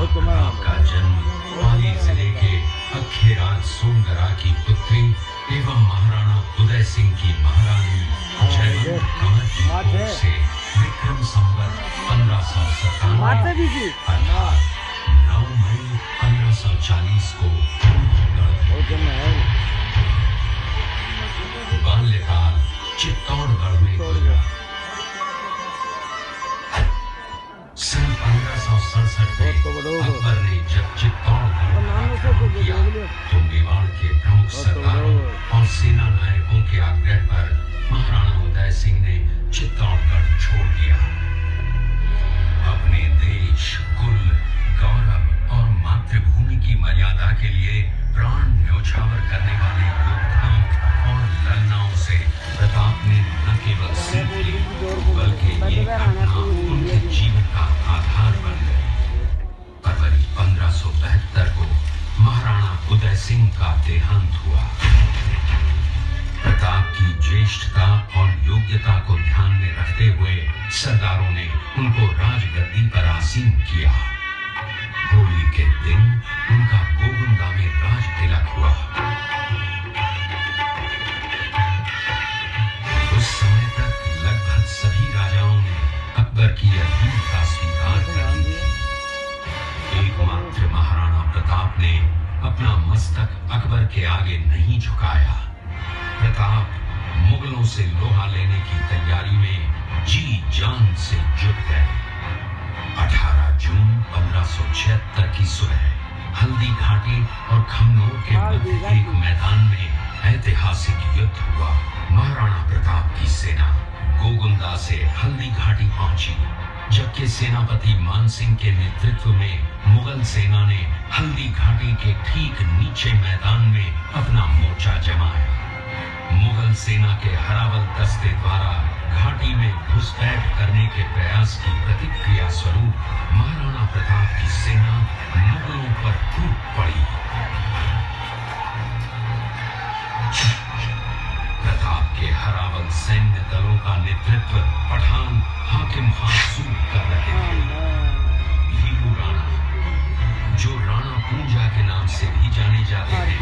प्रताप का जन्म पाली जिले के अखेराज सोनगरा की पुत्री एवं महाराणा उदय सिंह की महारानी जयवंत कमर की कोख से विक्रम संवत 1597 अर्थात 9 मई 1540 को बाल्यकाल चित्तौड़गढ़ में गुजरा। सन 1567 में अकबर ने जब चित्तौड़गढ़ आक्रमण किया तो मेवाड़ के प्रमुख सरदारों और सेना नायकों के आग्रह पर महाराणा उदय सिंह ने चित्तौड़गढ़ छोड़ दिया। अपने देश, कुल, गौरव और मातृभूमि की मर्यादा के लिए प्राण न्योछावर करने वाले योद्धाओं और ललनाओं से प्रताप ने न केवल सीख ली बल्कि ये घटना उनके जीवन का आधार बन गई। फरवरी 1572 को महाराणा उदय सिंह का देहांत हुआ। प्रताप की ज्येष्ठता और योग्यता को ध्यान में रखते हुए सरदारों ने उनको राजगद्दी पर आसीन किया। होली के दिन उनका गोगुंदा में राज तिलक हुआ। उस समय तक लगभग सभी राजाओं ने अकबर की अपील का स्वीकार कर ली। एकमात्र महाराणा प्रताप ने अपना मस्तक अकबर के आगे नहीं झुकाया। प्रताप मुगलों से लोहा लेने की तैयारी में जी जान से जुट गए। 18 जून 1576 की सुबह हल्दी घाटी और खमनोर के मध्य एक मैदान में ऐतिहासिक युद्ध हुआ। महाराणा प्रताप की सेना गोगुंदा से हल्दी घाटी पहुंची, जबकि सेनापति मानसिंह के नेतृत्व में मुगल सेना ने हल्दी घाटी के ठीक नीचे मैदान में अपना मोर्चा जमाया। मुगल सेना के हरावल दस्ते द्वारा घाटी में घुसपैठ करने के प्रयास की प्रतिक्रिया स्वरूप महाराणा प्रताप की सेना मुगलों पर टूट पड़ी। प्रताप के हरावल सैन्य दलों का नेतृत्व पठान हाकिम खान सूद कर रहे थे। भीलू राणा, जो राणा पूंजा के नाम से भी जाने जाते हैं,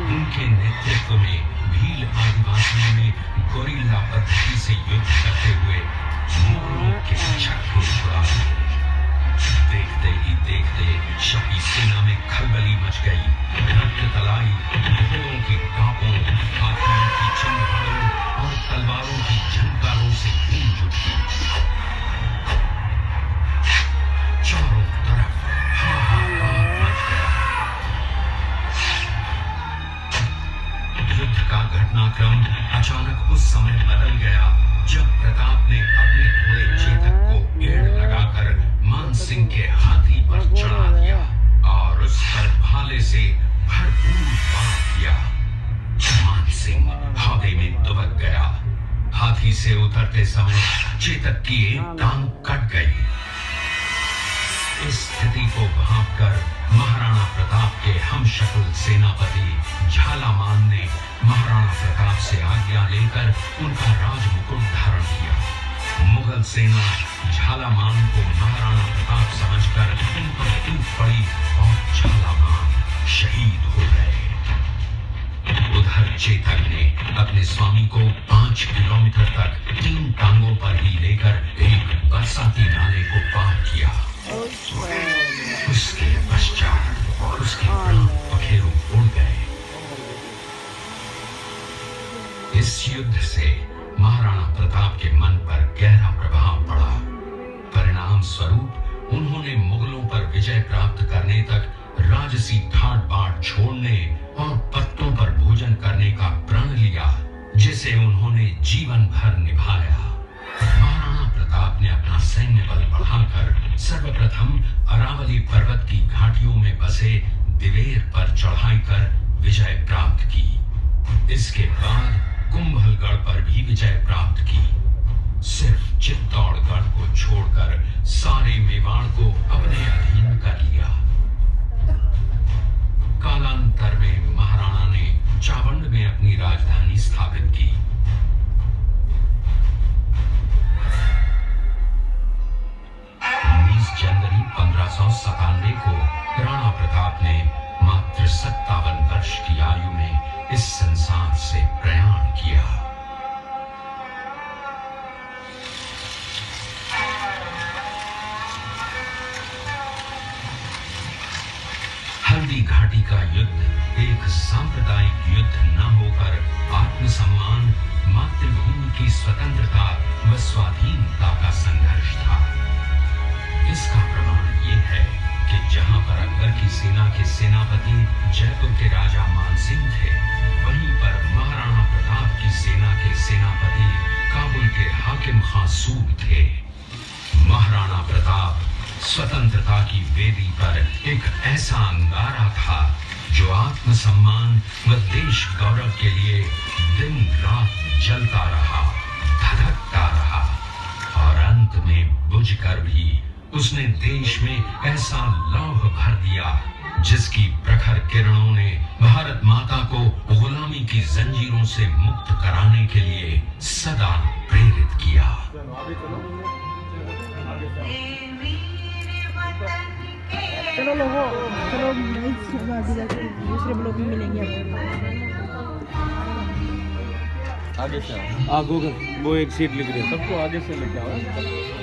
उनके नेतृत्व में भील आदिवासियों ने गोरिल्ला पद्धति से युद्ध करते हुए मुगलों के छक्के छुड़ा दिए। देखते ही देखते शपी सेना में खलबली मच गई। रक्त तलाई घोड़ों की टापों, हाथियों की चंगुरों और तलवारों की झंकारों से गूंज उठी। चारों तरफ हाहाकार मच गया। युद्ध का घटनाक्रम अचानक उस समय बदल गया जब प्रताप ने अपने घोड़े चेतक को एड़ लगाकर मानसिंह के हाथी पर चढ़ा दिया और उस पर भाले से भरपूर वार किया। मानसिंह हौदे में दुबक गया। हाथी से उतरते समय चेतक की एक टांग कट गई। इस स्थिति को भांपकर महाराणा प्रताप के हमशक्ल सेनापति झालामान ने महाराणा प्रताप से आज्ञा लेकर उनका राजमुकुट धारण किया। मुगल सेना झालामान को महाराणा प्रताप समझकर उन पर टूट पड़ी और झालामान शहीद हो गए। उधर चेतक ने अपने स्वामी को 5 किलोमीटर तक 3 टांगों पर ही लेकर एक बरसाती नाले को पार किया। उसके पश्चात उसके प्राण पखेरु उड़ गए। इस युद्ध से महाराणा प्रताप के मन पर गहरा प्रभाव पड़ा। परिणाम स्वरूप उन्होंने मुगलों पर विजय प्राप्त करने तक राजसी ठाट बाट छोड़ने और पत्तों पर भोजन करने का प्रण लिया, जिसे उन्होंने जीवन भर निभाया। महाराणा प्रताप ने अपना सैन्य बल बढ़ाकर सर्वप्रथम अरावली पर्वत की घाटियों में बसे दिवेर पर चढ़ाई कर विजय प्राप्त की। इसके बाद कुंभलगढ़ पर भी विजय प्राप्त की। सिर्फ चित्तौड़गढ़ को छोड़कर सारे मेवाड़ को अपने अधीन कर लिया। कालांतर में महाराणा ने चावंड में अपनी राजधानी स्थापित की। 19 जनवरी 1500 1897 को राणा प्रताप ने मात्र 57 वर्ष की आयु में इस संसार से प्रयाण किया। हल्दी घाटी का युद्ध एक सांप्रदायिक युद्ध न होकर आत्मसम्मान, मातृभूमि की स्वतंत्रता व स्वाधीनता का संघर्ष था। इसका प्रमाण ये है कि जहां पर अकबर की सेना के सेनापति जयपुर के राजा मानसिंह थे, वहीं पर महाराणा प्रताप की सेना के सेनापति काबुल के हाकिम खां सूब थे। महाराणा प्रताप स्वतंत्रता की वेदी पर एक ऐसा अंगारा था जो आत्मसम्मान व देश गौरव के लिए दिन रात जलता रहा, धधकता रहा और अंत में बुझकर भी उसने देश में ऐसा लौह भर दिया जिसकी प्रखर किरणों ने भारत माता को गुलामी की जंजीरों से मुक्त कराने के लिए सदा प्रेरित किया। चलो लोगों, चलो दूसरे ब्लॉग में मिलेंगे। आगे से गूगल वो एक सीट लिख रही है, सबको आगे से लेके आओ।